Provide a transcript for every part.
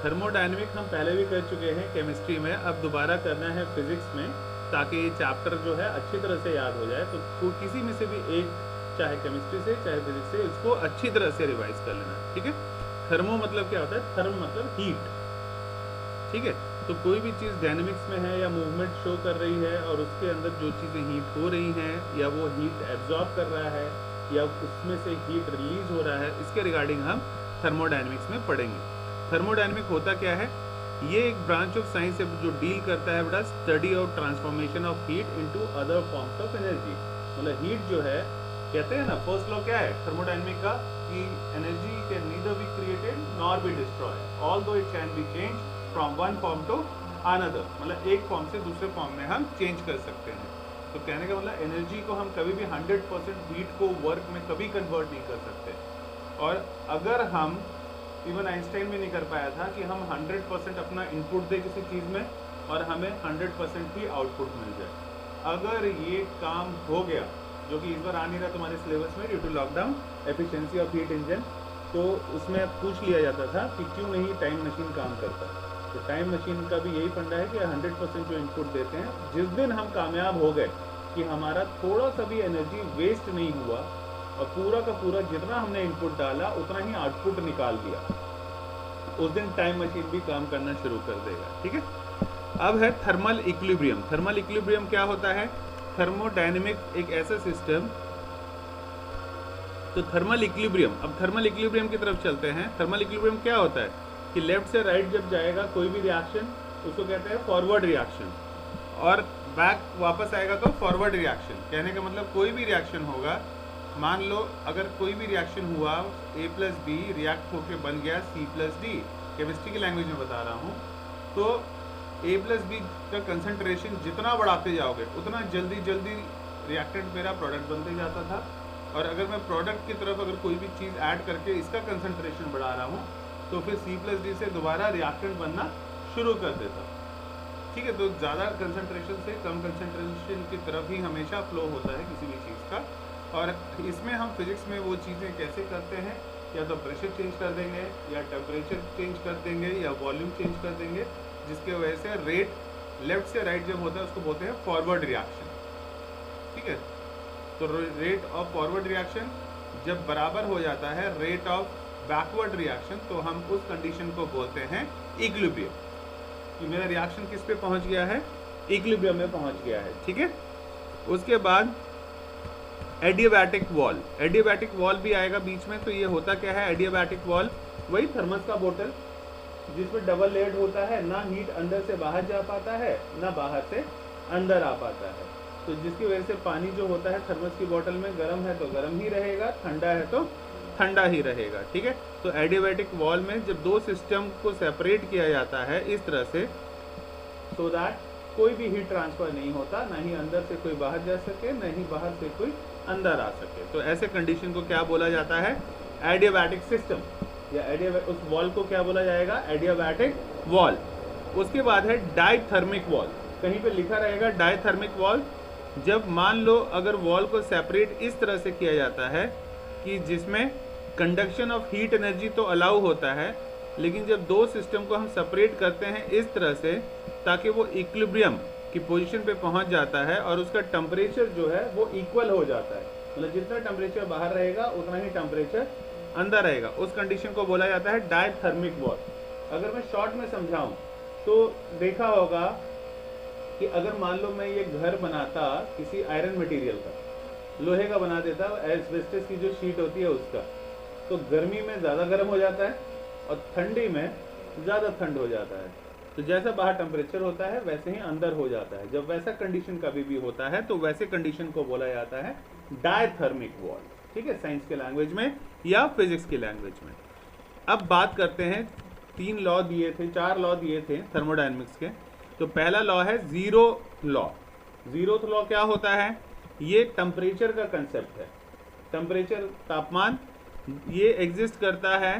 Thermodynamic हम पहले भी कर चुके हैं केमिस्ट्री में, अब दोबारा करना है फिजिक्स में, ताकि ये चैप्टर जो है अच्छी तरह से याद हो जाए। तो किसी में से भी एक, चाहे केमिस्ट्री से चाहे फिजिक्स से, इसको अच्छी तरह से रिवाइज कर लेना, ठीक है। थर्मो मतलब क्या होता है? थर्म मतलब हीट, ठीक है। तो कोई भी चीज़ डायनेमिक्स में है या मूवमेंट शो कर रही है और उसके अंदर जो चीज़ें हीट हो रही हैं या वो हीट एब्जॉर्ब कर रहा है या उसमें से हीट रिलीज हो रहा है, इसके रिगार्डिंग हम थर्मोडायनेमिक्स में पढ़ेंगे। थर्मोडायनेमिक होता क्या है? ये एक ब्रांच ऑफ साइंस है जो डील करता है बेटा study of transformation of heat into other forms of energy. मतलब हीट जो है, कहते हैं ना, फर्स्ट लॉ क्या है थर्मोडायनेमिक का, कि energy can neither be created nor be destroy, although it can be change from one form to another. मतलब एक फॉर्म से दूसरे फॉर्म में हम चेंज कर सकते हैं। तो कहने का मतलब एनर्जी को हम कभी भी 100% हीट को वर्क में कभी कन्वर्ट नहीं कर सकते। और अगर हम, इवन आइंस्टाइन भी नहीं कर पाया था कि हम 100% अपना इनपुट दे किसी चीज़ में और हमें 100% ही आउटपुट मिल जाए। अगर ये काम हो गया, जो कि इस बार आ नहीं रहा तुम्हारे सिलेबस में due to lockdown, efficiency of heat engine, तो उसमें पूछ लिया जाता था कि क्यों नहीं टाइम मशीन काम करता। तो टाइम मशीन का भी यही फंडा है कि 100% जो इनपुट देते हैं, जिस दिन हम कामयाब हो गए कि हमारा थोड़ा सा भी एनर्जी वेस्ट नहीं हुआ और पूरा का पूरा जितना हमने इनपुट डाला उतना ही आउटपुट निकाल दिया, उस दिन टाइम मशीन भी काम करना शुरू कर देगा, ठीक है। अब है थर्मल इक्विलिब्रियम। थर्मल इक्विलिब्रियम क्या होता है? थर्मोडायनेमिक एक ऐसा सिस्टम, तो थर्मल इक्विलिब्रियम, अब थर्मल इक्विलिब्रियम की तरफ चलते हैं। थर्मल इक्विलिब्रियम क्या होता है कि लेफ्ट से राइट जब जाएगा कोई भी रिएक्शन, उसको कहते हैं फॉरवर्ड रिएक्शन, और बैक वापस आएगा तो फॉरवर्ड रिएक्शन। कहने का मतलब कोई भी रिएक्शन होगा, मान लो अगर कोई भी रिएक्शन हुआ, A प्लस बी रिएक्ट होकर बन गया C प्लस डी, केमिस्ट्री की लैंग्वेज में बता रहा हूँ, तो A प्लस बी का कंसंट्रेशन जितना बढ़ाते जाओगे उतना जल्दी जल्दी रिएक्टेंट मेरा प्रोडक्ट बनते जाता था। और अगर मैं प्रोडक्ट की तरफ अगर कोई भी चीज़ ऐड करके इसका कंसंट्रेशन बढ़ा रहा हूँ, तो फिर C प्लस डी से दोबारा रिएक्टेंट बनना शुरू कर देता, ठीक है। तो ज़्यादा कंसंट्रेशन से कम कंसंट्रेशन की तरफ ही हमेशा फ्लो होता है किसी भी चीज़ का। और इसमें हम फिजिक्स में वो चीज़ें कैसे करते हैं, या तो प्रेशर चेंज कर देंगे या टेम्परेचर चेंज कर देंगे या वॉल्यूम चेंज कर देंगे, जिसके वजह से रेट लेफ्ट से राइट जब होता है उसको बोलते हैं फॉरवर्ड रिएक्शन, ठीक है। तो रेट ऑफ फॉरवर्ड रिएक्शन जब बराबर हो जाता है रेट ऑफ बैकवर्ड रिएक्शन, तो हम उस कंडीशन को बोलते हैं इक्विलिब्रियम, कि मेरा रिएक्शन किस पे पहुंच गया है? इक्विलिब्रियम में पहुंच गया है, ठीक है। उसके बाद एडियाबैटिक वॉल, एडियाबैटिक वॉल भी आएगा बीच में। तो ये होता क्या है एडियाबैटिक वॉल? वही थर्मस का बोतल जिसमें डबल लेयर्ड होता है, ना हीट अंदर से बाहर जा पाता है ना बाहर से अंदर आ पाता है। तो जिसकी वजह से पानी जो होता है थर्मस की बोतल में, गर्म है तो गर्म ही रहेगा, ठंडा है तो ठंडा ही रहेगा, ठीक है। तो एडियाबैटिक वॉल में जब दो सिस्टम को सेपरेट किया जाता है इस तरह से, सो दैट कोई भी हीट ट्रांसफर नहीं होता, ना ही अंदर से कोई बाहर जा सके, ना ही बाहर से कोई अंदर आ सके, तो ऐसे कंडीशन को क्या बोला जाता है? एडियाबैटिक सिस्टम, या उस वॉल को क्या बोला जाएगा? Adiabatic wall. उसके बाद है डायथर्मिक वॉल, कहीं पे लिखा रहेगा डायथर्मिक वॉल। जब मान लो अगर वॉल को सेपरेट इस तरह से किया जाता है कि जिसमें कंडक्शन ऑफ हीट एनर्जी तो अलाउ होता है, लेकिन जब दो सिस्टम को हम सेपरेट करते हैं इस तरह से ताकि वो इक्विलिब्रियम की पोजीशन पे पहुंच जाता है और उसका टेम्परेचर जो है वो इक्वल हो जाता है, मतलब जितना टेम्परेचर बाहर रहेगा उतना ही टेम्परेचर अंदर रहेगा, उस कंडीशन को बोला जाता है डायथर्मिक वॉल। अगर मैं शॉर्ट में समझाऊं तो देखा होगा कि अगर मान लो मैं ये घर बनाता किसी आयरन मटेरियल का, लोहे का बना देता, एस्बेस्टस की जो शीट होती है उसका, तो गर्मी में ज़्यादा गर्म हो जाता है और ठंडी में ज़्यादा ठंड हो जाता है। तो जैसा बाहर टेम्परेचर होता है वैसे ही अंदर हो जाता है। जब वैसा कंडीशन कभी भी होता है तो वैसे कंडीशन को बोला जाता है डायथर्मिक वॉल, ठीक है, साइंस के लैंग्वेज में या फिजिक्स की लैंग्वेज में। अब बात करते हैं, 3 लॉ दिए थे, 4 लॉ दिए थे थर्मोडायनेमिक्स के। तो पहला लॉ है जीरो लॉ। जीरोथ लॉ क्या होता है? ये टेम्परेचर का कंसेप्ट है। टेम्परेचर, तापमान, ये एग्जिस्ट करता है,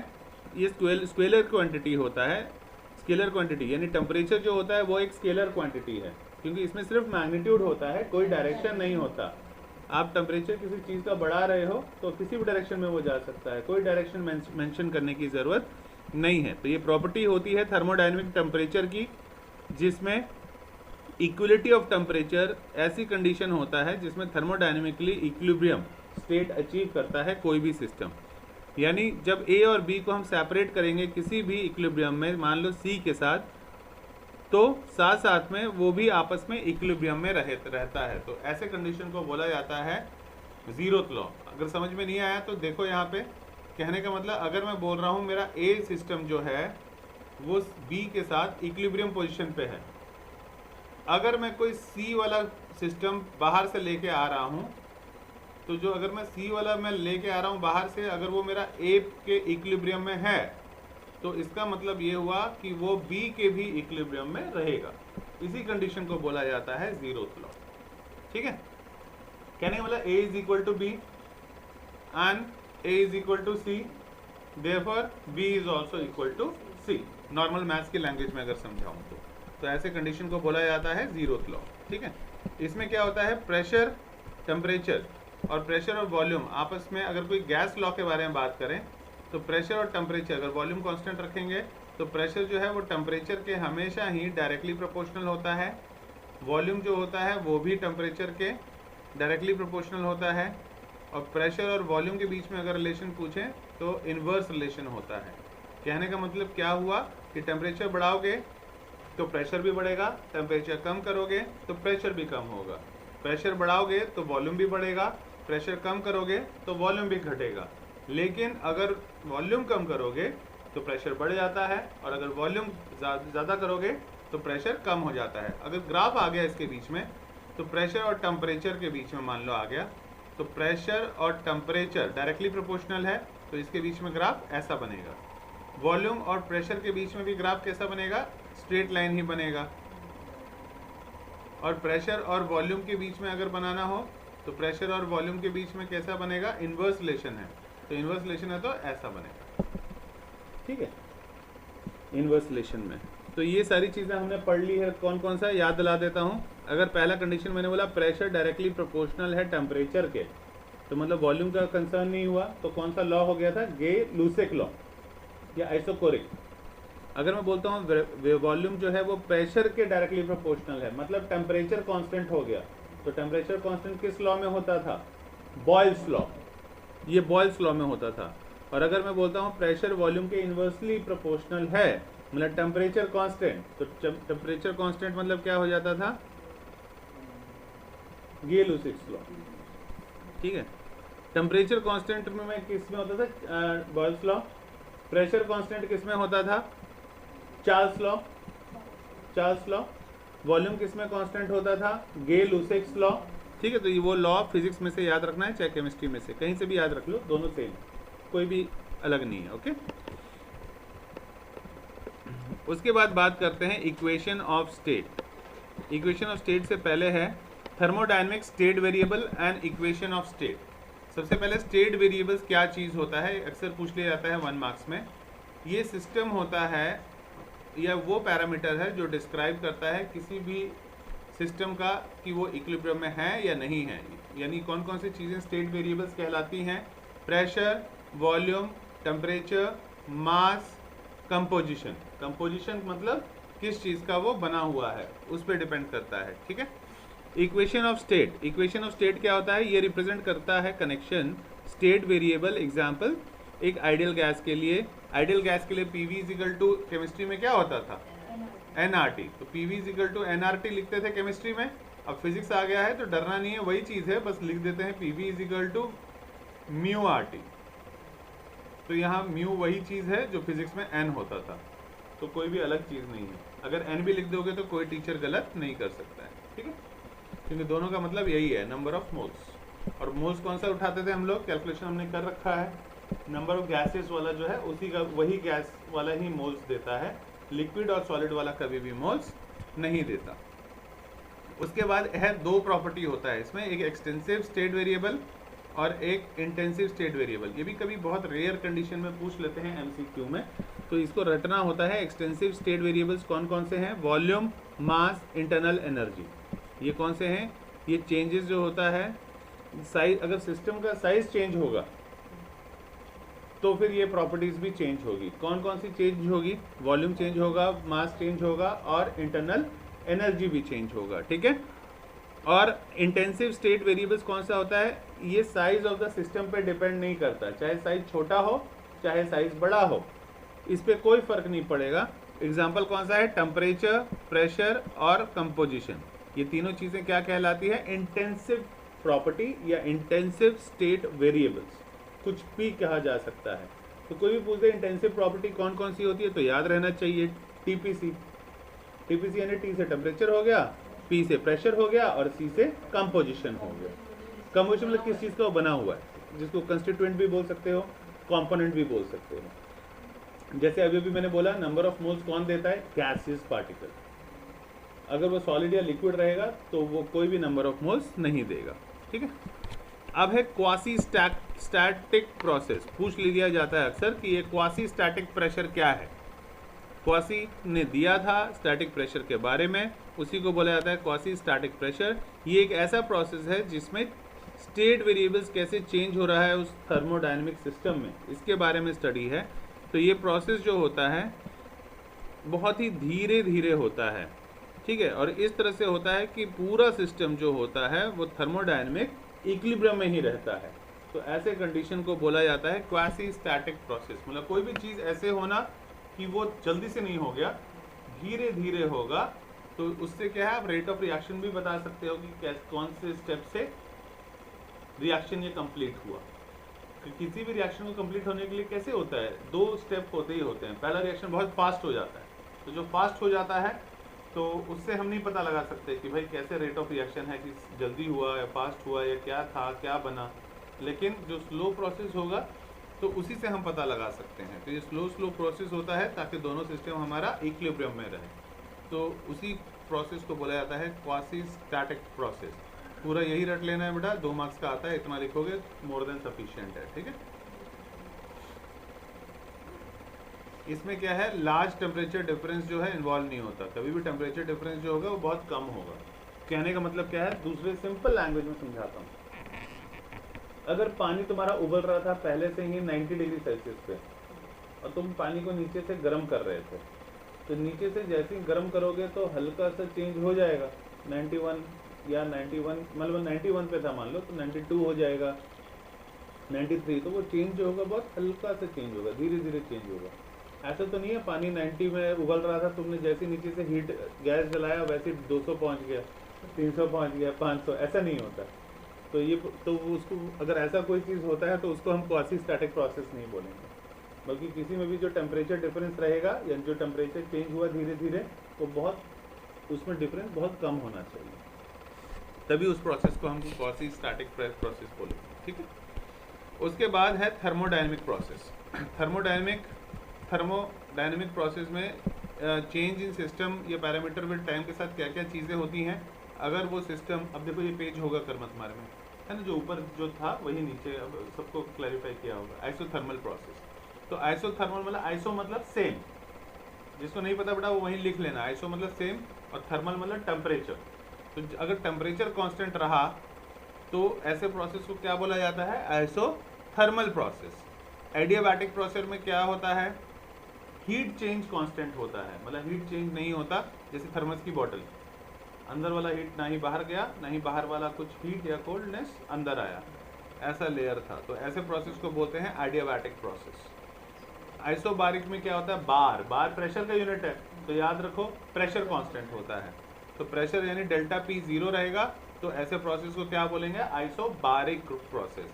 ये स्केलर क्वांटिटी होता है। स्केलर क्वांटिटी यानी टेम्परेचर जो होता है वो एक स्केलर क्वांटिटी है, क्योंकि इसमें सिर्फ मैग्नीट्यूड होता है, कोई डायरेक्शन नहीं होता। आप टेम्परेचर किसी चीज़ का बढ़ा रहे हो तो किसी भी डायरेक्शन में वो जा सकता है, कोई डायरेक्शन मेंशन करने की ज़रूरत नहीं है। तो ये प्रॉपर्टी होती है थर्मोडायनेमिक टेम्परेचर की, जिसमें इक्वलिटी ऑफ टेम्परेचर ऐसी कंडीशन होता है जिसमें थर्मोडायनेमिकली इक्विलिब्रियम स्टेट अचीव करता है कोई भी सिस्टम। यानी जब ए और बी को हम सेपरेट करेंगे किसी भी इक्विलिब्रियम में, मान लो सी के साथ, तो साथ साथ में वो भी आपस में इक्विलिब्रियम में रहता है। तो ऐसे कंडीशन को बोला जाता है जीरोथ लॉ। अगर समझ में नहीं आया तो देखो यहाँ पे, कहने का मतलब अगर मैं बोल रहा हूँ मेरा ए सिस्टम जो है वो बी के साथ इक्विलिब्रियम पोजीशन पे है, अगर मैं कोई सी वाला सिस्टम बाहर से लेके आ रहा हूँ, तो जो अगर मैं सी वाला मैं लेके आ रहा हूँ बाहर से, अगर वो मेरा ए के इक्विलिब्रियम में है, तो इसका मतलब ये हुआ कि वो बी के भी इक्विलिब्रियम में रहेगा। इसी कंडीशन को बोला जाता है जीरोथ लॉ। ठीक है, कहने का मतलब A is equal to B and A is equal to C, therefore B is also equal to C. Normal maths की लैंग्वेज में अगर समझाऊं तो ऐसे कंडीशन को बोला जाता है जीरोथ लॉ। ठीक है, इसमें क्या होता है, प्रेशर, टेम्परेचर और प्रेशर और वॉल्यूम आपस में, अगर कोई गैस लॉ के बारे में बात करें तो प्रेशर और टेम्परेचर, अगर वॉल्यूम कांस्टेंट रखेंगे तो प्रेशर जो है वो टेम्परेचर के हमेशा ही डायरेक्टली प्रोपोर्शनल होता है, वॉल्यूम जो होता है वो भी टेम्परेचर के डायरेक्टली प्रोपोर्शनल होता है, और प्रेशर और वॉल्यूम के बीच में अगर रिलेशन पूछें तो इन्वर्स रिलेशन होता है। कहने का मतलब क्या हुआ कि टेम्परेचर बढ़ाओगे तो प्रेशर भी बढ़ेगा, टेम्परेचर कम करोगे तो प्रेशर भी कम होगा, प्रेशर बढ़ाओगे तो वॉल्यूम भी बढ़ेगा, प्रेशर कम करोगे तो वॉल्यूम भी घटेगा। लेकिन अगर वॉल्यूम कम करोगे तो प्रेशर बढ़ जाता है, और अगर वॉल्यूम ज़्यादा करोगे तो प्रेशर कम हो जाता है। अगर ग्राफ आ गया इसके बीच में, तो प्रेशर और टेम्परेचर के बीच में मान लो आ गया, तो प्रेशर और टेम्परेचर डायरेक्टली प्रोपोर्शनल है, तो इसके बीच में ग्राफ ऐसा बनेगा। वॉल्यूम और प्रेशर के बीच में भी ग्राफ कैसा बनेगा, स्ट्रेट लाइन ही बनेगा। और प्रेशर और वॉल्यूम के बीच में अगर बनाना हो तो प्रेशर और वॉल्यूम के बीच में कैसा बनेगा, इन्वर्स रिलेशन है, तो इन्वर्स रिलेशन है तो ऐसा बनेगा। ठीक है, इन्वर्स रिलेशन में। तो ये सारी चीज़ें हमने पढ़ ली है। कौन कौन सा याद दिला देता हूँ। अगर पहला कंडीशन मैंने बोला प्रेशर डायरेक्टली प्रोपोर्शनल है टेम्परेचर के, तो मतलब वॉल्यूम का कंसर्न नहीं हुआ, तो कौन सा लॉ हो गया था, गे-लुसेक लॉ या आइसोकोरिक। अगर मैं बोलता हूँ वॉल्यूम जो है वो प्रेशर के डायरेक्टली प्रोपोर्शनल है, मतलब टेम्परेचर कांस्टेंट हो गया, तो टेम्परेचर कांस्टेंट किस लॉ में होता था, बॉयल्स लॉ, ये बॉयल्स लॉ में होता था। और अगर मैं बोलता हूँ प्रेशर वॉल्यूम के इन्वर्सली प्रोपोर्शनल है, मतलब टेम्परेचर कांस्टेंट, तो टेम्परेचर कांस्टेंट मतलब क्या हो जाता था, गे-लुसेक लॉ। ठीक है, टेम्परेचर कांस्टेंट में किस में होता था, बॉयल्स लॉ। प्रेशर कांस्टेंट किस में होता था, चार्ल्स लॉ। वॉल्यूम किस में कांस्टेंट होता था, गे-लुसेक लॉ। ठीक है, तो ये वो लॉ फिजिक्स में से याद रखना है, चाहे केमिस्ट्री में से, कहीं से भी याद रख लो, दोनों सेम, कोई भी अलग नहीं है। ओके, उसके बाद बात करते हैं equation of state. Equation of state से पहले है thermodynamic state variable and equation of state. सबसे पहले स्टेट वेरिएबल्स क्या चीज़ होता है, अक्सर पूछ लिया जाता है 1 मार्क्स में। ये सिस्टम होता है या वो पैरामीटर है जो डिस्क्राइब करता है किसी भी सिस्टम का कि वो इक्विलिब्रियम में है या नहीं है। यानी कौन कौन सी चीज़ें स्टेट वेरिएबल्स कहलाती हैं, प्रेशर, वॉल्यूम, टेम्परेचर, मास, कंपोजिशन। कंपोजिशन मतलब किस चीज़ का वो बना हुआ है, उस पर डिपेंड करता है। ठीक है, equation of state. Equation of state क्या होता है, ये रिप्रेजेंट करता है कनेक्शन स्टेट वेरिएबल। एग्जाम्पल, एक आइडियल गैस के लिए, आइडियल गैस के लिए PV is equal to, chemistry में क्या होता था, एनआरटी, तो PV is equal to NRT लिखते थे केमिस्ट्री में। अब फिजिक्स आ गया है तो डरना नहीं है, वही चीज़ है, बस लिख देते हैं PV is equal to mu RT. तो यहाँ म्यू वही चीज़ है जो फिजिक्स में एन होता था, तो कोई भी अलग चीज़ नहीं है। अगर एन भी लिख दोगे तो कोई टीचर गलत नहीं कर सकता है। ठीक है, क्योंकि दोनों का मतलब यही है, नंबर ऑफ मोल्स। और मोल्स कौन सा उठाते थे हम लोग, कैलकुलेशन हमने कर रखा है, नंबर ऑफ गैसेस वाला जो है उसी का, वही गैस वाला ही मोल्स देता है, लिक्विड और सॉलिड वाला कभी भी मोल्स नहीं देता। उसके बाद है 2 प्रॉपर्टी होता है इसमें, एक एक्सटेंसिव स्टेट वेरिएबल और एक इंटेंसिव स्टेट वेरिएबल। ये भी कभी बहुत रेयर कंडीशन में पूछ लेते हैं एमसीक्यू में, तो इसको रटना होता है। एक्सटेंसिव स्टेट वेरिएबल्स कौन कौन से हैं, वॉल्यूम, मास, इंटरनल एनर्जी। ये कौन से हैं, ये चेंजेस जो होता है साइज, अगर सिस्टम का साइज चेंज होगा तो फिर ये प्रॉपर्टीज भी चेंज होगी। कौन कौन सी चेंज होगी? वॉल्यूम चेंज होगा, मास चेंज होगा और इंटरनल एनर्जी भी चेंज होगा, ठीक है। और इंटेंसिव स्टेट वेरिएबल्स कौन सा होता है? ये साइज ऑफ द सिस्टम पे डिपेंड नहीं करता, चाहे साइज छोटा हो चाहे साइज बड़ा हो, इस पे कोई फर्क नहीं पड़ेगा। एग्जाम्पल कौन सा है? टेम्परेचर, प्रेशर और कंपोजिशन। ये तीनों चीज़ें क्या कहलाती है? इंटेंसिव प्रॉपर्टी या इंटेंसिव स्टेट वेरिएबल्स, कुछ भी कहा जा सकता है। तो कोई भी पूछे इंटेंसिव प्रॉपर्टी कौन कौन सी होती है, तो याद रहना चाहिए टीपीसी। टीपीसी यानी टी से टेम्परेचर हो गया, पी से प्रेशर हो गया और सी से कंपोजिशन हो गया। कंपोजिशन मतलब किस चीज़ का वो बना हुआ है, जिसको कंस्टिट्यूएंट भी बोल सकते हो, कंपोनेंट भी बोल सकते हो। जैसे अभी भी मैंने बोला, नंबर ऑफ मोल्स कौन देता है? Gaseous particle. अगर वो सॉलिड या लिक्विड रहेगा तो वो कोई भी नंबर ऑफ मोल्स नहीं देगा, ठीक है। अब है क्वासी स्टैटिक प्रोसेस। पूछ लिया जाता है अक्सर कि ये क्वासी स्टैटिक प्रेशर क्या है। क्वासी ने दिया था स्टैटिक प्रेशर के बारे में, उसी को बोला जाता है क्वासी स्टैटिक प्रेशर। ये एक ऐसा प्रोसेस है जिसमें स्टेट वेरिएबल्स कैसे चेंज हो रहा है उस थर्मोडायनेमिक सिस्टम में, इसके बारे में स्टडी है। तो ये प्रोसेस जो होता है बहुत ही धीरे धीरे होता है, ठीक है, और इस तरह से होता है कि पूरा सिस्टम जो होता है वो थर्मोडायनेमिक इक्विलिब्रियम में ही रहता है। तो ऐसे कंडीशन को बोला जाता है क्वासी स्टैटिक प्रोसेस। मतलब कोई भी चीज़ ऐसे होना कि वो जल्दी से नहीं हो गया, धीरे धीरे होगा। तो उससे क्या है, आप रेट ऑफ रिएक्शन भी बता सकते हो कि कौन से स्टेप से रिएक्शन ये कंप्लीट हुआ। कि किसी भी रिएक्शन को कंप्लीट होने के लिए कैसे होता है, 2 स्टेप होते ही होते हैं। पहला रिएक्शन बहुत फास्ट हो जाता है, तो जो फास्ट हो जाता है तो उससे हम नहीं पता लगा सकते कि भाई कैसे रेट ऑफ रिएक्शन है, कि जल्दी हुआ या फास्ट हुआ या क्या था, क्या बना। लेकिन जो स्लो प्रोसेस होगा तो उसी से हम पता लगा सकते हैं। तो ये स्लो प्रोसेस होता है ताकि दोनों सिस्टम हमारा इक्विलिब्रियम में रहे। तो उसी प्रोसेस को बोला जाता है क्वासी स्टैटिक प्रोसेस। पूरा यही रट लेना है बेटा, 2 मार्क्स का आता है, इतना लिखोगे मोर देन सफिशिएंट है, ठीक है। इसमें क्या है, लार्ज टेम्परेचर डिफरेंस जो है इन्वॉल्व नहीं होता। कभी भी टेम्परेचर डिफरेंस जो होगा वो बहुत कम होगा। कहने का मतलब क्या है, दूसरे सिंपल लैंग्वेज में समझाता हूँ। अगर पानी तुम्हारा उबल रहा था पहले से ही 90 डिग्री सेल्सियस पे, और तुम पानी को नीचे से गर्म कर रहे थे, तो नीचे से जैसे ही गर्म करोगे तो हल्का सा चेंज हो जाएगा। 91 या 91, मतलब 91 पे था मान लो, तो 92 हो जाएगा, 93। तो वो चेंज जो होगा बहुत हल्का सा चेंज होगा, धीरे धीरे चेंज होगा। ऐसा तो नहीं है पानी 90 में उबल रहा था, तुमने जैसे नीचे से हीट गैस जलाया वैसे 200 पहुंच गया, 300 पहुंच गया, 500, ऐसा नहीं होता। तो ये तो उसको अगर ऐसा कोई चीज़ होता है तो उसको हम क्वासी स्टैटिक प्रोसेस नहीं बोलेंगे, बल्कि किसी में भी जो टेम्परेचर डिफरेंस रहेगा या जो टेम्परेचर चेंज हुआ धीरे धीरे, वो बहुत, उसमें डिफरेंस बहुत कम होना चाहिए, तभी उस प्रोसेस को हम क्वासी स्टैटिक प्रोसेस बोलेंगे, ठीक है। उसके बाद है थर्मोडायनेमिक प्रोसेस। थर्मोडायनेमिक प्रोसेस में चेंज इन सिस्टम या पैरामीटर विद टाइम के साथ क्या क्या चीज़ें होती हैं। अगर वो सिस्टम, अब देखो ये पेज होगा कर्म तुम्हारे में, है ना, जो ऊपर जो था वही नीचे, अब सबको क्लैरिफाई किया होगा। आइसोथर्मल प्रोसेस, तो आइसोथर्मल मतलब, आइसो मतलब सेम, जिसको नहीं पता बेटा वो वहीं लिख लेना। आइसो मतलब सेम और थर्मल मतलब टेम्परेचर। तो अगर टेम्परेचर कांस्टेंट रहा तो ऐसे प्रोसेस को क्या बोला जाता है, आइसोथर्मल प्रोसेस। एडियाबैटिक प्रोसेस में क्या होता है, हीट चेंज कांस्टेंट होता है, मतलब हीट चेंज नहीं होता। जैसे थर्मस की बॉटल, अंदर वाला हीट ना ही बाहर गया, ना ही बाहर वाला कुछ हीट या कोल्डनेस अंदर आया, ऐसा लेयर था। तो ऐसे प्रोसेस को बोलते हैं एडियाबैटिक प्रोसेस। आइसोबारिक में क्या होता है, बार प्रेशर का यूनिट है, तो याद रखो प्रेशर कांस्टेंट होता है। तो प्रेशर यानी डेल्टा पी 0 रहेगा, तो ऐसे प्रोसेस को क्या बोलेंगे, आइसोबारिक प्रोसेस।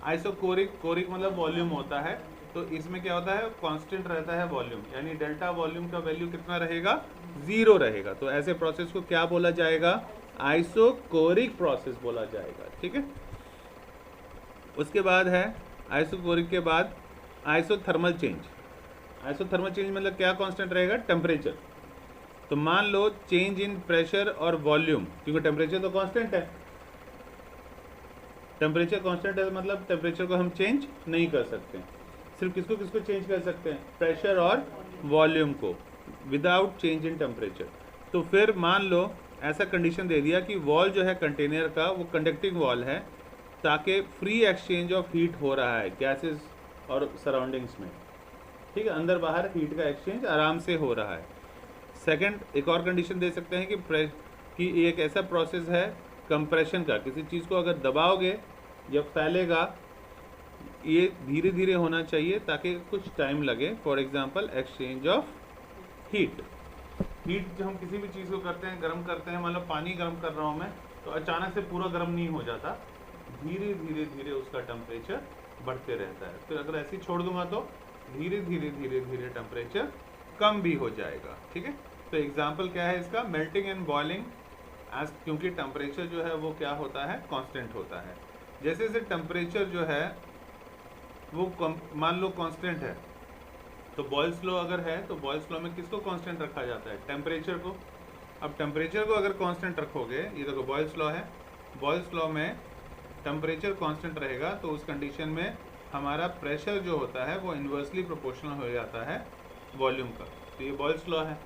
आइसोकोरिक, कोरिक मतलब वॉल्यूम होता है, तो इसमें क्या होता है, कांस्टेंट रहता है वॉल्यूम, यानी डेल्टा वॉल्यूम का वैल्यू कितना रहेगा, 0 रहेगा। तो ऐसे प्रोसेस को क्या बोला जाएगा, आइसोकोरिक प्रोसेस बोला जाएगा, ठीक है। उसके बाद है आइसोकोरिक के बाद आइसोथर्मल चेंज। आइसोथर्मल चेंज मतलब क्या कांस्टेंट रहेगा, टेम्परेचर। तो मान लो चेंज इन प्रेशर और वॉल्यूम, क्योंकि टेम्परेचर तो कांस्टेंट है, टेम्परेचर कांस्टेंट है मतलब टेम्परेचर को हम चेंज नहीं कर सकते। सिर्फ किसको किसको चेंज कर सकते हैं, प्रेशर और वॉल्यूम को, विदाउट चेंज इन टेम्परेचर। तो फिर मान लो ऐसा कंडीशन दे दिया कि वॉल जो है कंटेनर का वो कंडक्टिंग वॉल है, ताकि फ्री एक्सचेंज ऑफ हीट हो रहा है, गैसेस और सराउंडिंग्स में, ठीक है। अंदर बाहर हीट का एक्सचेंज आराम से हो रहा है। सेकंड, एक और कंडीशन दे सकते हैं कि एक ऐसा प्रोसेस है कंप्रेशन का, किसी चीज़ को अगर दबाओगे जब फैलेगा, ये धीरे धीरे होना चाहिए ताकि कुछ टाइम लगे। For example exchange of heat. Heat जब हम किसी भी चीज़ को करते हैं, गर्म करते हैं, मतलब पानी गर्म कर रहा हूँ मैं, तो अचानक से पूरा गर्म नहीं हो जाता, धीरे धीरे धीरे उसका टेम्परेचर बढ़ते रहता है। फिर अगर ऐसे ही छोड़ दूंगा तो धीरे धीरे धीरे धीरे टेम्परेचर कम भी हो जाएगा, ठीक है। तो एग्जाम्पल क्या है इसका, मेल्टिंग एंड बॉइलिंग, एज क्योंकि टेम्परेचर जो है वो क्या होता है, कांस्टेंट होता है। जैसे जैसे टेम्परेचर जो है वो मान लो कांस्टेंट है, तो बॉयल्स लॉ अगर है तो बॉयल्स लॉ में किसको कांस्टेंट रखा जाता है, टेम्परेचर को। अब टेम्परेचर को अगर कांस्टेंट रखोगे, ये देखो बॉयल्स लॉ है, बॉयल्स लॉ में टेम्परेचर कांस्टेंट रहेगा तो उस कंडीशन में हमारा प्रेशर जो होता है वो इन्वर्सली प्रोपोर्शनल हो जाता है वॉल्यूम का। तो ये बॉयल्स लॉ है,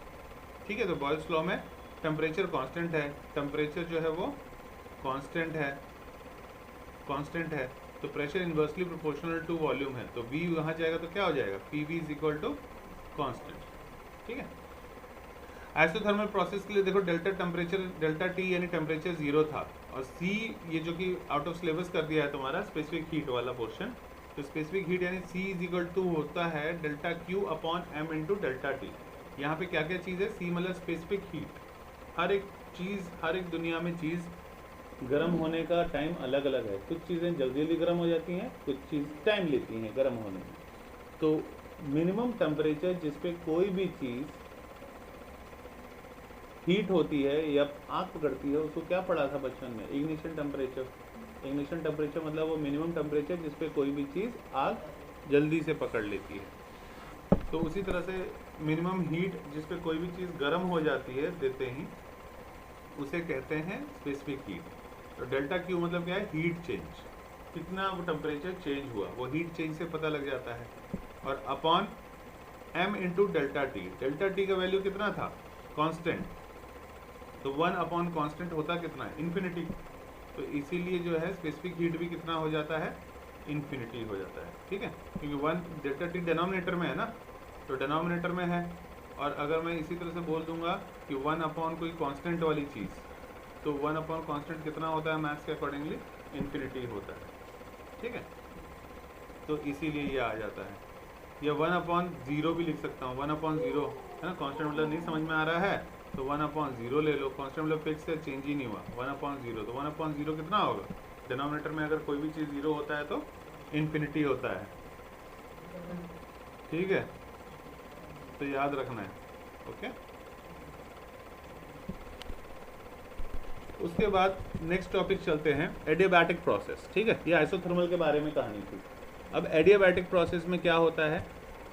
ठीक है। तो बॉयल्स लॉ में टेम्परेचर कांस्टेंट है, टेम्परेचर जो है वो कांस्टेंट है, तो pressure inversely proportional to volume है, तो V वहाँ जाएगा तो क्या हो जाएगा, PV is equal to constant, ठीक है। आइसोथर्मल प्रोसेस के लिए देखो डेल्टा टेम्परेचर, डेल्टा T यानी टेम्परेचर 0 था, और C ये जो कि आउट ऑफ सिलेबस कर दिया है तुम्हारा स्पेसिफिक हीट वाला पोर्शन, तो स्पेसिफिक हीट यानी C इज इक्वल टू होता है delta Q upon M into delta T। यहाँ पे क्या क्या चीज़ है, C मतलब स्पेसिफिक हीट, हर एक चीज़, हर एक दुनिया में चीज़ गर्म होने का टाइम अलग अलग है। कुछ चीज़ें जल्दी जल्दी गर्म हो जाती हैं, कुछ चीज़ टाइम लेती हैं गर्म होने में। तो मिनिमम टेम्परेचर जिस पे कोई भी चीज़ हीट होती है या आग पकड़ती है, उसको क्या पढ़ा था बचपन में, इग्निशन टेम्परेचर। इग्निशन टेम्परेचर मतलब वो मिनिमम टेम्परेचर जिस पे कोई भी चीज़ आग जल्दी से पकड़ लेती है। तो उसी तरह से मिनिमम हीट जिस पे कोई भी चीज़ गर्म हो जाती है देते ही, उसे कहते हैं स्पेसिफिक हीट। तो डेल्टा Q मतलब क्या है, हीट चेंज, कितना वो टेम्परेचर चेंज हुआ वो हीट चेंज से पता लग जाता है। और upon M into delta T, delta T का वैल्यू कितना था, कांस्टेंट, तो 1 अपॉन कांस्टेंट होता कितना है, इन्फिनिटी। तो इसीलिए जो है स्पेसिफिक हीट भी कितना हो जाता है, इन्फिनिटी हो जाता है, ठीक है। क्योंकि 1 डेल्टा T डिनोमिनेटर में है ना, तो डिनोमिनेटर में है। और अगर मैं इसी तरह से बोल दूंगा कि 1 अपॉन कोई कांस्टेंट वाली चीज़, तो 1 अपॉन कांस्टेंट कितना होता है मैथ्स के अकॉर्डिंगली, इन्फिनिटी होता है, ठीक है। तो इसीलिए ये आ जाता है। या 1 अपॉन 0 भी लिख सकता हूँ, 1 अपॉन 0 है ना, कांस्टेंट मतलब नहीं समझ में आ रहा है तो 1 अपॉन 0 ले लो, कांस्टेंट मतलब फिक्स है, चेंज ही नहीं हुआ, 1 अपॉन 0, तो 1 अपॉन 0 कितना होगा, डिनोमिनेटर में अगर कोई भी चीज़ 0 होता है तो इन्फिनिटी होता है, ठीक है। तो याद रखना है, ओके। उसके बाद नेक्स्ट टॉपिक चलते हैं, एडियाबैटिक प्रोसेस, ठीक है। ये आइसोथर्मल के बारे में कहानी थी। अब एडियाबैटिक प्रोसेस में क्या होता है,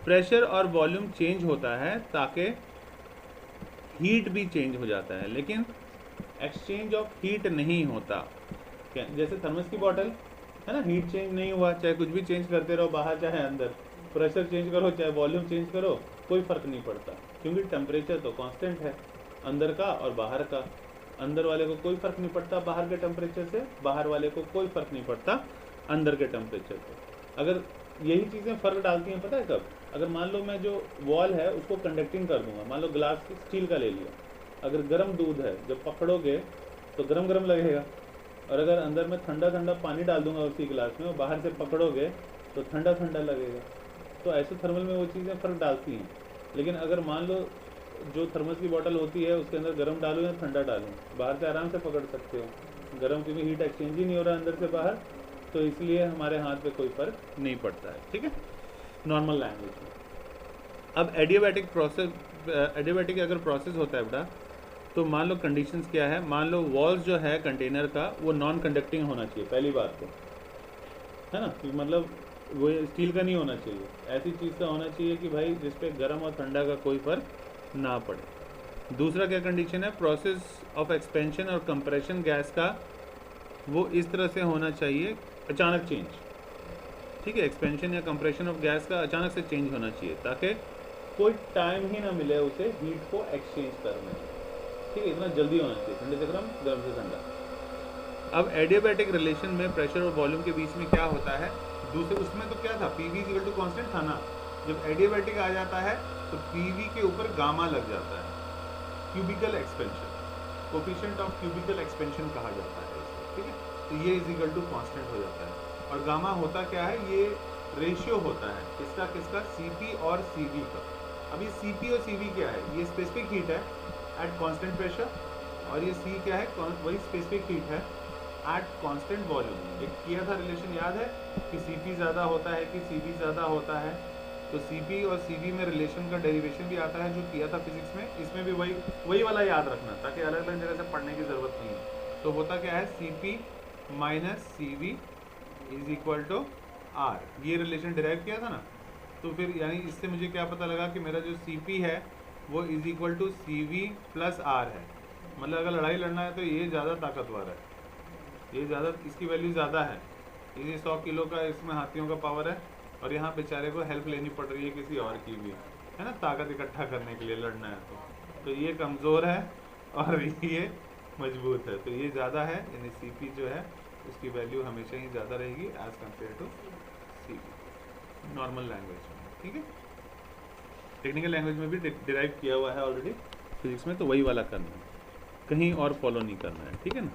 प्रेशर और वॉल्यूम चेंज होता है ताकि हीट भी चेंज हो जाता है, लेकिन एक्सचेंज ऑफ हीट नहीं होता। क्या, जैसे थर्मस की बॉटल है ना, हीट चेंज नहीं हुआ, चाहे कुछ भी चेंज करते रहो बाहर चाहे अंदर, प्रेशर चेंज करो चाहे वॉल्यूम चेंज करो, कोई फ़र्क नहीं पड़ता, क्योंकि टेम्परेचर तो कांस्टेंट है अंदर का और बाहर का। अंदर वाले को कोई फ़र्क नहीं पड़ता बाहर के टेम्परेचर से, बाहर वाले को कोई फ़र्क नहीं पड़ता अंदर के टेम्परेचर से। अगर यही चीज़ें फ़र्क डालती हैं, पता है कब, अगर मान लो मैं जो वॉल है उसको कंडक्टिंग कर दूंगा, मान लो ग्लास स्टील का ले लिया, अगर गर्म दूध है जब पकड़ोगे तो गरम गरम लगेगा, और अगर अंदर में ठंडा ठंडा पानी डाल दूंगा उसी गिलास में और बाहर से पकड़ोगे तो ठंडा ठंडा लगेगा। तो आइसोथर्मल में वो चीज़ें फ़र्क डालती हैं। लेकिन अगर मान लो जो थर्मस की बोतल होती है उसके अंदर गर्म डालो या ठंडा डालो, बाहर से आराम से पकड़ सकते हो, गर्म क्योंकि हीट एक्सचेंज ही नहीं हो रहा अंदर से बाहर, तो इसलिए हमारे हाथ पे कोई फ़र्क नहीं पड़ता है, ठीक है, नॉर्मल लैंग्वेज में। अब एडियाबैटिक प्रोसेस, एडियाबैटिक अगर प्रोसेस होता है बेटा, तो मान लो कंडीशंस क्या है, मान लो वॉल्स जो है कंटेनर का वो नॉन कंडक्टिंग होना चाहिए, पहली बात तो है ना, कि मतलब वो स्टील का नहीं होना चाहिए, ऐसी चीज़ का होना चाहिए कि भाई जिस पे गर्म और ठंडा का कोई फ़र्क ना पड़े। दूसरा क्या कंडीशन है, प्रोसेस ऑफ एक्सपेंशन और कंप्रेशन गैस का वो इस तरह से होना चाहिए, अचानक चेंज, ठीक है, एक्सपेंशन या कंप्रेशन ऑफ गैस का अचानक से चेंज होना चाहिए ताकि कोई टाइम ही ना मिले उसे हीट को एक्सचेंज करने में, ठीक है, इतना जल्दी होना चाहिए, ठंडे से गर्म, गर्म से ठंडा। अब एडियाबैटिक रिलेशन में प्रेशर और वॉल्यूम के बीच में क्या होता है, दूसरे उसमें तो क्या था, PV is equal to constant था ना। जब एडियाबैटिक आ जाता है तो पीवी के ऊपर गामा लग जाता है, cubical expansion, coefficient of cubical expansion कहा जाता है इसे, ठीक है। तो ये इज इक्वल टू कॉन्स्टेंट हो जाता है। और गामा होता क्या है, ये रेशियो होता है किसका किसका, सीपी और सीवी का। अब ये सीपी और सीवी क्या है, ये स्पेसिफिक हीट है एट कांस्टेंट प्रेशर, और ये सी क्या है, वही स्पेसिफिक हीट है एट कांस्टेंट वॉल्यूम। एक किया था रिलेशन, याद है कि सीपी ज़्यादा होता है कि सीवी ज़्यादा होता है। तो सीपी और सीवी में रिलेशन का डेरिवेशन भी आता है जो किया था फिजिक्स में, इसमें भी वही वाला याद रखना, ताकि अलग अलग जगह से पढ़ने की ज़रूरत नहीं है। तो होता क्या है, CP minus CV is equal to R, ये रिलेशन डिराइव किया था ना। तो फिर यानी इससे मुझे क्या पता लगा कि मेरा जो सीपी है वो is equal to CV plus R है। मतलब अगर लड़ाई लड़ना है तो ये ज़्यादा ताकतवर है, ये ज़्यादा, इसकी वैल्यू ज़्यादा है। ये 100 किलो का इसमें हाथियों का पावर है, और यहाँ बेचारे को हेल्प लेनी पड़ रही है किसी और की भी, है ना, ताकत इकट्ठा करने के लिए लड़ना है। तो ये कमज़ोर है और ये मजबूत है, तो ये ज़्यादा है, यानी सीपी जो है उसकी वैल्यू हमेशा ही ज़्यादा रहेगी as compare to CP normal language में, ठीक है। टेक्निकल लैंग्वेज में भी डिराइव किया हुआ है ऑलरेडी फिजिक्स में, तो वही वाला करना है, कहीं और फॉलो नहीं करना है, ठीक है ना।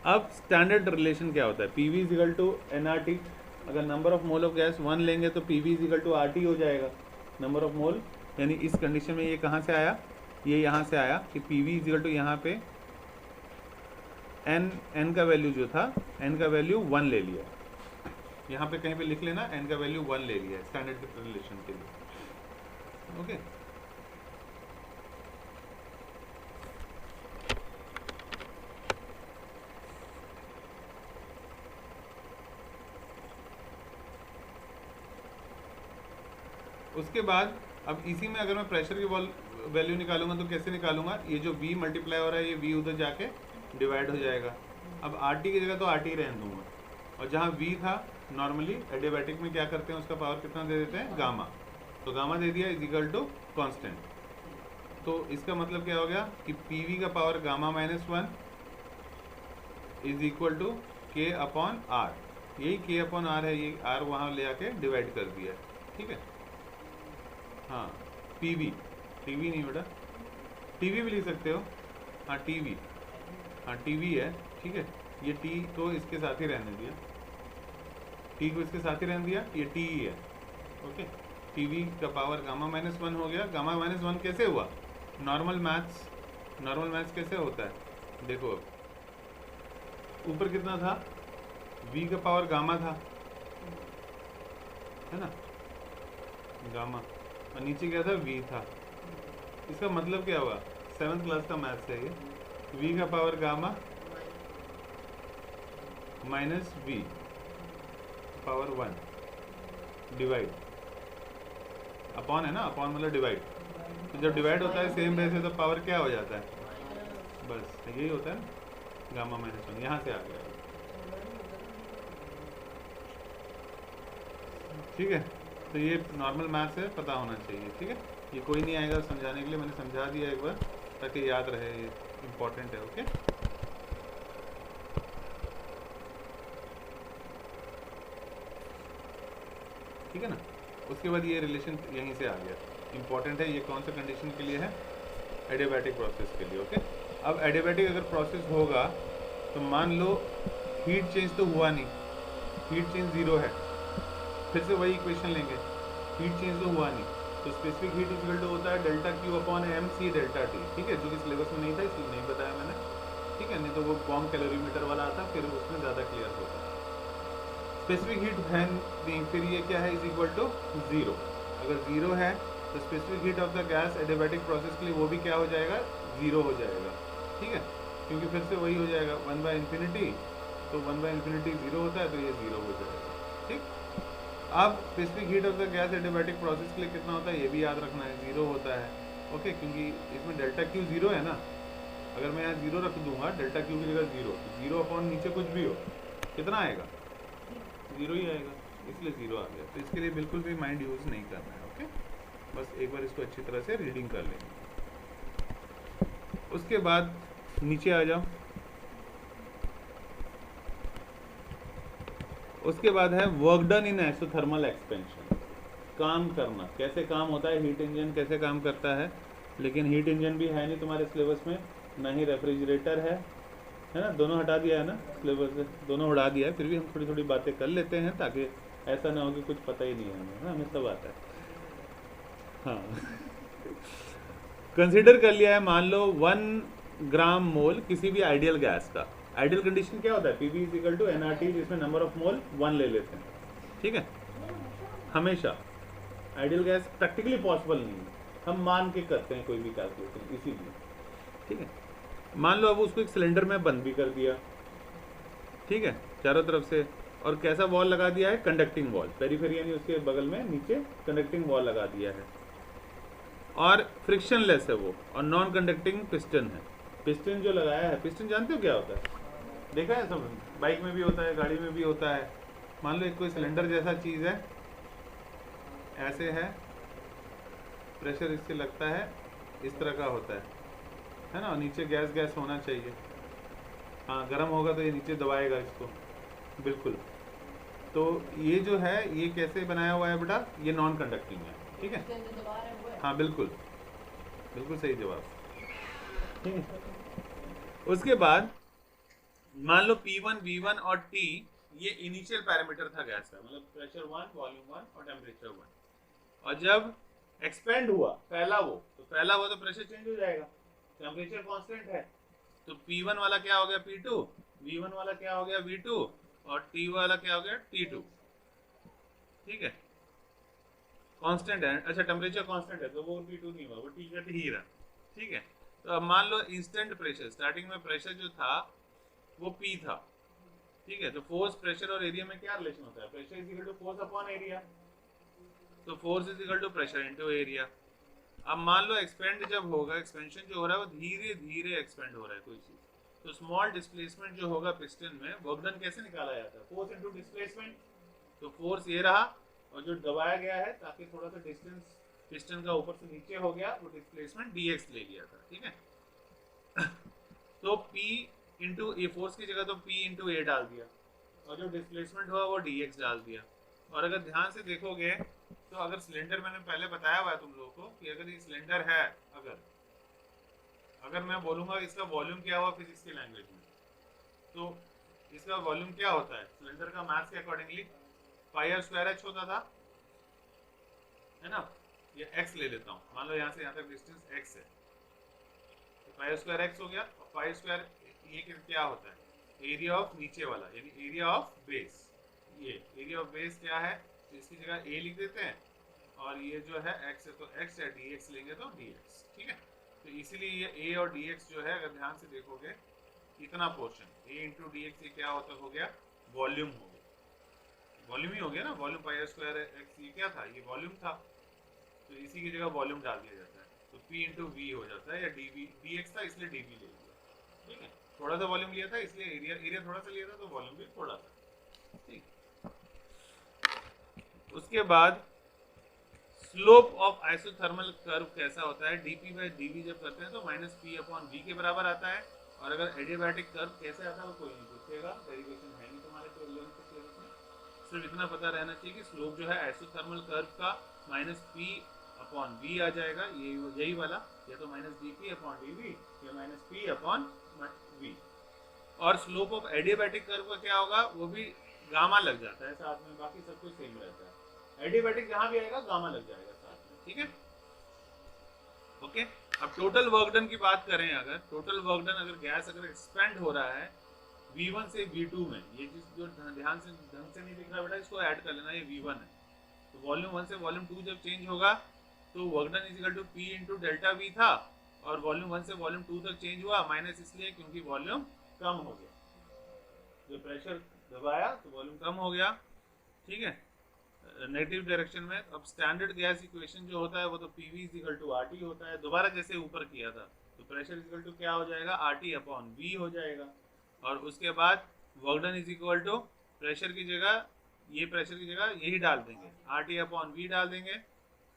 अब स्टैंडर्ड रिलेशन क्या होता है, P V is equal to N R T. अगर number of mole of gas 1 लेंगे तो P V is equal to R T हो जाएगा, नंबर ऑफ मोल। यानी इस कंडीशन में ये कहाँ से आया, ये यहाँ से आया कि P V is equal to यहाँ पे एन का वैल्यू जो था, एन का वैल्यू 1 ले लिया, यहाँ पे कहीं पे लिख लेना, एन का वैल्यू 1 ले लिया स्टैंडर्ड रिलेशन के लिए, ओके। उसके बाद अब इसी में अगर मैं प्रेशर की वैल्यू निकालूंगा तो कैसे निकालूंगा, ये जो V मल्टीप्लाई हो रहा है ये V उधर जाके डिवाइड हो जाएगा। अब RT की जगह तो RT रहने दूंगा, और जहाँ V था नॉर्मली एडियाबैटिक में क्या करते हैं, उसका पावर कितना दे देते हैं, गामा। तो गामा दे दिया इज इक्वल टू कॉन्स्टेंट। तो इसका मतलब क्या हो गया कि PV का power gamma -1 is equal to K upon R। यही K अपॉन R है, ये R वहाँ ले आके डिवाइड कर दिया, ठीक है। हाँ टीवी नहीं बेटा, टीवी भी लिख सकते हो, हाँ टीवी, हाँ टीवी है, ठीक है। ये टी को इसके साथ ही रहने दिया, टी को इसके साथ ही रहने दिया, ये टी ही है, ओके। टीवी का पावर गामा -1 हो गया। गामा -1 कैसे हुआ, नॉर्मल मैथ्स कैसे होता है, देखो ऊपर कितना था, v का पावर गामा था, है ना, गामा, और नीचे क्या था, v था। इसका मतलब क्या हुआ, 7th क्लास का मैथ्स है ये, v का power gamma minus v power 1 divide upon, है ना, अपॉन मतलब डिवाइड। तो जब डिवाइड होता है सेम वे से तो पावर क्या हो जाता है, बस यही होता है ना, गामा -1 यहाँ से आ गया, ठीक है। तो ये नॉर्मल मैथ्स है, पता होना चाहिए, ठीक है। ये कोई नहीं आएगा समझाने के लिए, मैंने समझा दिया एक बार ताकि याद रहे, ये इम्पोर्टेंट है, ओके। ठीक है ना। उसके बाद ये रिलेशन यहीं से आ गया, इम्पोर्टेंट है। ये कौन सा कंडीशन के लिए है, एडियाबैटिक प्रोसेस के लिए, ओके। अब एडियाबैटिक अगर प्रोसेस होगा तो मान लो हीट चेंज तो हुआ नहीं, हीट चेंज 0 है, फिर से वही इक्वेशन लेंगे, हीट चेंज तो हुआ नहीं, तो स्पेसिफिक हीट इक्वल टू होता है delta Q upon MC delta T, ठीक है, जो कि सिलेबस में नहीं था इसलिए नहीं बताया मैंने, ठीक है। नहीं तो वो बॉम्ब कैलोरीमीटर वाला आता फिर उसमें ज़्यादा क्लियर होता। स्पेसिफिक हीट है नहीं, फिर ये क्या है, इज इक्वल टू 0। अगर 0 है तो specific heat of the gas adiabatic process के लिए वो भी क्या हो जाएगा, 0 हो जाएगा, ठीक है, क्योंकि फिर से वही हो जाएगा 1/∞, तो 1/∞ 0 होता है तो ये 0 हो जाएगा, ठीक। अब specific heat of the gas adiabatic process के लिए कितना होता है ये भी याद रखना है, 0 होता है, ओके, क्योंकि इसमें डेल्टा Q 0 है ना। अगर मैं यहाँ 0 रख दूंगा, डेल्टा Q की जगह 0 अपॉन नीचे कुछ भी हो कितना आएगा, 0 ही आएगा, इसलिए 0 आ गया। तो इसके लिए बिल्कुल भी माइंड यूज़ नहीं करना है, ओके। बस एक बार इसको अच्छी तरह से रीडिंग कर लेंगे। उसके बाद नीचे आ जाओ, उसके बाद है work done in isothermal expansion, काम करना, कैसे काम होता है, हीट इंजन कैसे काम करता है। लेकिन हीट इंजन भी है नहीं तुम्हारे सिलेबस में, ना ही रेफ्रिजरेटर है ना, दोनों हटा दिया है ना सिलेबस से, दोनों उड़ा दिया है। फिर भी हम थोड़ी थोड़ी बातें कर लेते हैं ताकि ऐसा ना हो कि कुछ पता ही नहीं है हमें, हमें सब आता है। हाँ कंसिडर कर लिया है, मान लो 1 ग्राम मोल किसी भी आइडियल गैस का। आइडियल कंडीशन क्या होता है, P V is equal to N R T, जिसमें नंबर ऑफ मोल 1 ले लेते हैं, ठीक है। हमेशा आइडियल गैस प्रैक्टिकली पॉसिबल नहीं है, हम मान के करते हैं कोई भी कैलकुलेशन, इसीलिए, ठीक है। मान लो अब उसको एक सिलेंडर में बंद भी कर दिया, ठीक है, चारों तरफ से, और कैसा वॉल लगा दिया है, कंडक्टिंग वॉल, पेरीफेरी यानी उसके बगल में नीचे कंडक्टिंग वॉल लगा दिया है, और फ्रिक्शनलेस है वो, और नॉन कंडक्टिंग पिस्टन है। पिस्टन जो लगाया है, पिस्टन जानते हो क्या होता है, देखा है सब, बाइक में भी होता है, गाड़ी में भी होता है। मान लो एक कोई सिलेंडर जैसा चीज़ है, ऐसे है, प्रेशर इससे लगता है, इस तरह का होता है ना, और नीचे गैस गैस होना चाहिए। हाँ गर्म होगा तो ये नीचे दबाएगा इसको, बिल्कुल। तो ये जो है ये कैसे बनाया हुआ है बेटा, ये नॉन कंडक्टिंग है, ठीक है। हाँ बिल्कुल, बिल्कुल सही जवाब, ठीक है। उसके बाद मान लो P1, V1 और T ये इनिशियल पैरामीटर था गैस का, मतलब प्रेशर 1, वॉल्यूम 1 और टेम्परेचर 1। और जब एक्सपेंड हुआ, फैला वो, तो फैला हुआ तो प्रेशर चेंज हो जाएगा, टेम्परेचर कांस्टेंट है, तो P1 वाला क्या हो गया P2, V1 वाला क्या हो गया V2, और T वाला क्या हो गया T2, ठीक है। कांस्टेंट है, अच्छा टेम्परेचर कांस्टेंट है तो वो T2 नहीं हुआ, वो T का T ही रहा, ठीक है। तो अब मान लो इंस्टेंट प्रेशर, स्टार्टिंग में प्रेशर जो था वो P था, ठीक है। तो फोर्स, प्रेशर और एरिया में क्या रिलेशन होता है, pressure is equal to force upon area, तो force is equal to pressure into area. अब मान लो एक्सपेंड जब होगा, एक्सपेंशन जो हो रहा है वो धीरे धीरे एक्सपेंड हो रहा है कोई चीज, तो स्मॉल डिस्प्लेसमेंट जो होगा पिस्टन में, वर्क डन कैसे निकाला जाता है, फोर्स इनटू डिस्प्लेसमेंट। तो फोर्स ये रहा, और जो दबाया गया है ताकि थोड़ा सा डिस्टेंस पिस्टन का ऊपर से नीचे हो गया, वो डिस्प्लेसमेंट dx ले लिया था, ठीक है। तो P इंटू ए, फोर्स की जगह तो P इंटू ए डाल दिया, और जो डिस्प्लेसमेंट हुआ वो dx डाल दिया। और अगर ध्यान से देखोगे तो अगर सिलेंडर, मैंने पहले बताया हुआ है तुम लोगों को कि अगर ये सिलेंडर है, अगर मैं बोलूँगा इसका वॉल्यूम क्या हुआ फिजिक्स की लैंग्वेज में, तो इसका वॉल्यूम क्या होता है सिलेंडर का, मैथ्स के accordingly pi R square H होता था, है ना। ये x ले लेता हूँ, मान लो यहाँ से यहाँ तक डिस्टेंस x है, तो पाई स्क्वायर x हो गया, और पाई स्क्वायर ये क्या होता है, एरिया ऑफ नीचे वाला, यानी एरिया ऑफ बेस। ये एरिया ऑफ बेस क्या है, तो इसकी जगह a लिख देते हैं, और ये जो है x है तो x है, dx लेंगे तो dx, ठीक है। तो इसीलिए ये a और dx जो है, अगर ध्यान से देखोगे इतना portion a into D x, ये क्या होता हो गया, वॉल्यूम हो गया, वॉल्यूम ही हो गया ना, वॉल्यूम पाई स्क्वायर एक्स, ये क्या था, ये वॉल्यूम था, तो इसी की जगह वॉल्यूम डाल दिया जाता है, तो P इंटू वी हो जाता है, या डी एक्स था इसलिए डी वी ले लिया, ठीक है। थोड़ा सा वॉल्यूम लिया था इसलिए एरिया थोड़ा सा लिया था, तो वॉल्यूम भी थोड़ा सा, ठीक। उसके बाद स्लोप ऑफ आइसोथर्मल कर्व कैसा होता है, dp बाई dv जब करते हैं तो माइनस पी अपॉन वी के बराबर आता है। और अगर एडियाबैटिक कर्व कैसे आता है वो कोई नहीं पूछेगा, डेरिवेशन है नहीं तुम्हारे को सिलेबस में, सिर्फ इतना पता रहना चाहिए कि स्लोप जो है आइसोथर्मल कर्व का माइनस पी अपॉन वी आ जाएगा, ये यही वाला, या तो माइनस dp अपॉन dv या माइनस पी अपॉन वी। और स्लोप ऑफ एडियाबैटिक कर्व का क्या होगा, वो भी गामा लग जाता है साथ में, बाकी सब कुछ सेम रहता है, एडियाबैटिक जहां भी आएगा गामा लग जाएगा साथ में, ठीक है। ओके, अब टोटल वर्क डन की बात करें, अगर टोटल वर्क डन, अगर गैस अगर एक्सपेंड हो रहा है V1 से V2 में, ये जिस जो ध्यान से ढंग से नहीं दिख रहा बेटा, इसको ऐड कर लेना, ये V1 है, तो वॉल्यूम 1 से वॉल्यूम 2 जब चेंज होगा तो work done is equal to P into delta V था, और वॉल्यूम 1 से वॉल्यूम 2 तक चेंज हुआ, माइनस इसलिए क्योंकि वॉल्यूम कम हो गया, जो प्रेशर दबाया तो वॉल्यूम कम हो गया, ठीक है, नेगेटिव डायरेक्शन में। अब स्टैंडर्ड गैस इक्वेशन जो होता है वो तो PV is equal to RT होता है, दोबारा जैसे ऊपर किया था, तो प्रेशर इज इक्वल टू क्या हो जाएगा, RT अपॉन V हो जाएगा, और उसके बाद work done is equal to pressure की जगह, ये प्रेशर की जगह यही डाल देंगे, RT अपॉन V डाल देंगे,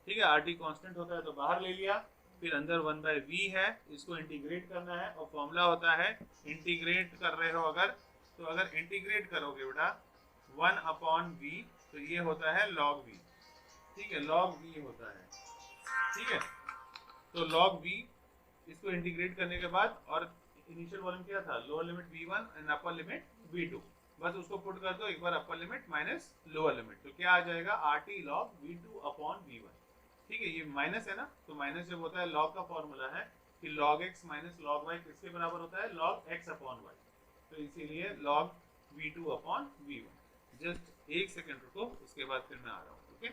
ठीक है। RT कांस्टेंट होता है तो बाहर ले लिया, फिर अंदर 1/V है, इसको इंटीग्रेट करना है, और फॉर्मूला होता है इंटीग्रेट कर रहे हो अगर, तो अगर इंटीग्रेट करोगे बेटा 1/v, तो ये होता है log v, ठीक है, log v होता है, ठीक है। तो log v, इसको इंटीग्रेट करने के बाद, और इनिशियल वॉल्यूम क्या था, lower limit v1 and upper limit v2, बस उसको पुट कर दो एक बार, upper limit minus lower limit, तो क्या आ जाएगा, RT log v2/v1, ठीक है। ये माइनस है ना, तो माइनस जब होता है, log का फॉर्मूला है कि log x minus log y किसके बराबर होता है, log x/y, तो इसीलिए log v2/v1। जस्ट एक सेकंड रुको, उसके बाद फिर मैं आ रहा हूँ, ओके।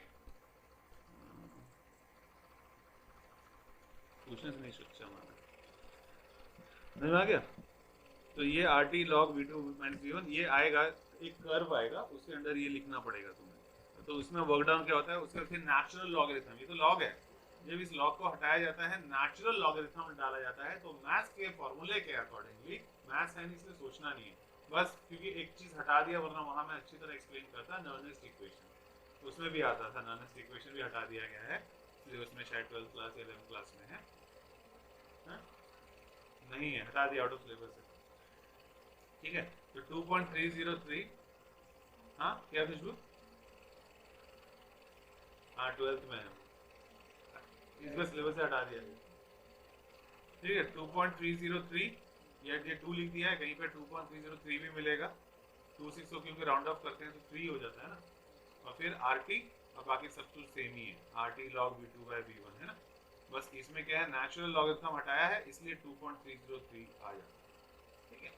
क्वेश्चन नहीं सोचा हमारा, नहीं आ गया। तो ये RT log v2 minus v1 ये आएगा, एक कर्व आएगा, उसके अंदर ये लिखना पड़ेगा तुम्हें। तो उसमें वर्क डाउन क्या होता है, उसके फिर नेचुरल लॉगरिथम, ये तो लॉग है, जब इस लॉग को हटाया जाता है, नेचुरल लॉगरिथम डाला जाता है, तो मैथ्स के फॉर्मूले के अकॉर्डिंगली, मैथ्स है इसलिए सोचना नहीं है, बस क्योंकि एक चीज हटा दिया, वरना वहां मैं अच्छी तरह एक्सप्लेन करता, नर्नेस्ट इक्वेशन, उसमें भी आता था, नर्नेस्ट इक्वेशन भी हटा दिया गया है, इसलिए उसमें शायद 12th क्लास या 11th क्लास में है, हा? नहीं है, हटा दिया, आउट ऑफ सिलेबस है, ठीक है। तो 2.303, हाँ क्या खुशबू, हाँ 12th में है, इसमें सिलेबस से हटा दिया, ठीक है। 2.303, ये 2 लिख दिया है, कहीं पे 2.303 भी मिलेगा, 26 को क्योंकि राउंड ऑफ करते हैं तो 3 हो जाता है ना, और फिर RT, और बाकी सब कुछ सेम ही है, RT log v2/v1 है ना, बस इसमें क्या है, नेचुरल लॉगरिथम हटाया है, इसलिए 2.303 आ जाता है, ठीक है।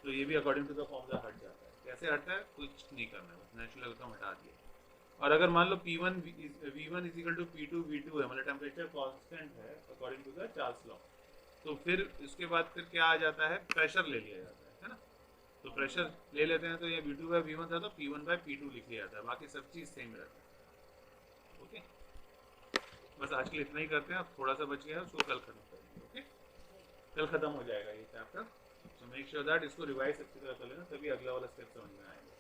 तो ये भी अकॉर्डिंग टू द फॉर्मूला हट जाता है, कैसे हटता है, कुछ नहीं करना है, बस नेचुरल लॉगरिथम हटा दिया। और अगर मान लो P1 v1 is equal to P2 v2 है, मतलब टेम्परेचर कांस्टेंट है according to the Charles law, तो फिर इसके बाद फिर क्या आ जाता है, प्रेशर ले लिया जाता है ना, तो प्रेशर ले लेते हैं, तो ये v2/v1 था, तो P1/P2 लिख लिया जाता है, बाकी सब चीज़ सेम रहता है, ओके। बस आज के लिए इतना ही करते हैं, अब थोड़ा सा बच गया है, उसको कल खत्म करेंगे, ओके। कल खत्म हो जाएगा ये चैप्टर, तो मेक श्योर दैट इसको रिवाइज अच्छी तरह कर लेना, तभी अगला वाला स्टेप समझ में आएगा।